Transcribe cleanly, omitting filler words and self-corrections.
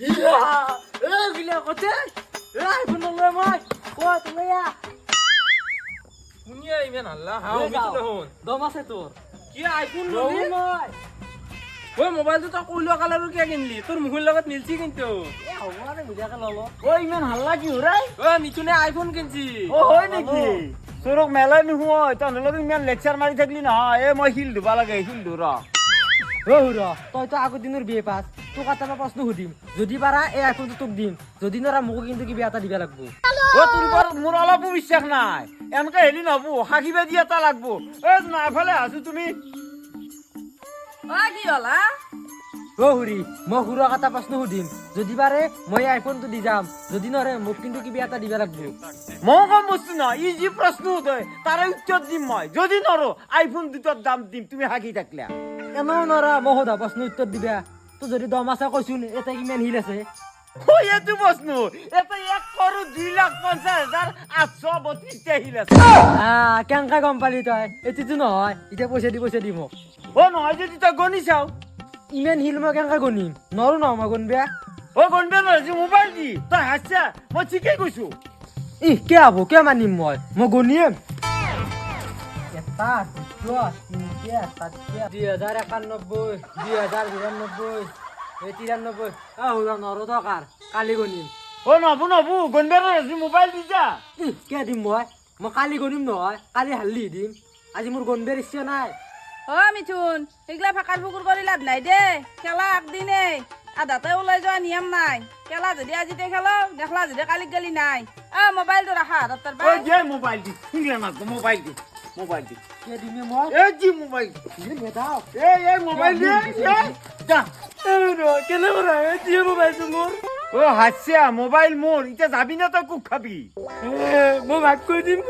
গিলা কতে আইফোন লয় মই কত লয়া শুনিয়া ইমান হাল্লা হাও মিটো নহন দম আছে তোর কি আইফোন ললি মই ওই মোবাইলটো তই কইলো কালাৰৰ কিয় কিনলি তোৰ মুখৰ লগত মিলছি কিন্তু এ হবারে বুঝাকে ললো ও ইমান হাল্লা কি হৰাই ও নিচুনে আইফোন কিনছি ও হয় নেকি তোৰক মেলাই নহয় তহঁতৰ ইমান লেকচাৰ মাৰি থাকলি নহয় এ মই শিল ধুবা লাগে শিল ধু ৰ ও হুরা তুই তো আগৰ দিনৰ বিয়ে পাস তোক এটা প্ৰশ্ন সুধিম যদি পাৰা এই আইফোনটো তোক দিম যদি নৰা মোক কিন্তু কিবা এটা দিবা লাগবো ও তোৰ ওপৰত মোৰ অলপো বিশ্বাস নাই এনেকে হেৰি নহব সাকিবা দি এটা লাগবো এ নাইফালে আছো তুমি কি হলা ও হুৰি মই হুৰক এটা প্ৰশ্ন সুধিম যদি পাৰে মই আইফোনটো দি যাম যদি নৰে মোক কিন্তু কিবা এটা দিবা লাগবো মই কম বস্তু ন ই যি প্ৰশ্ন সোধে তাৰে উত্তৰ দিম মই যদি নৰো আইফোন দুটাৰ দাম দিম তুমি সাকি থাকলা এনেও নৰা মই সোধা প্ৰশ্ন উত্তৰ দিবা তো যদি দম আছে কৈছোন এটা কিমান হিল আছে ও এইটো প্ৰশ্ন এটা 1,02,50,832 আহিল আছে কেনেকা গম পালি তই এইটোতো নহয় এতিয়া পইচা দি মোক ও নহয় যদি তই গণি চাও ইমান হিল মই কেনেকা গণিম নৰো ন মই গণিবা ও গণিব নোৱাৰিছো মোবাইল দি তই হাসছা মই ঠিকেই কৈছো কিয় হব কিয় মানিম মই গণিম এটা দুটা তিনিটা চাৰিটা 2091 2092 93 হুৰা নৰো টকাৰ কালি গণিম ও নবু গণিব নোৱাৰিছো মোবাইল দি যা কিয় দিম মই কালি গণিম নহয় কালি হাল্লি দিম আজি মোৰ গণিবৰ ইচ্ছা নাই মিথুন এইগিলা ফাঁকার ফুকুর করে লাভ নাই দে খেলা একদিনে আধাতে ওলাই যাওয়া নিয়ম নাই খেলা যদি আজিতে খেলো দেখলা যদি কালি গেলি নাই মোবাইলটো রাখা হাতর ও যে মোবাইল দি ইংলা না মোবাইল দি কিয় দিমে মই এ জি মোবাইল নেদাও এ মোবাইল দি যা কেনে কৰা দিয়ে মোবাইলটো মোৰ ও হাসছা মোবাইল মোর ইটা যাবি না তই কুক খাবি মই ভাগ কৰি দিম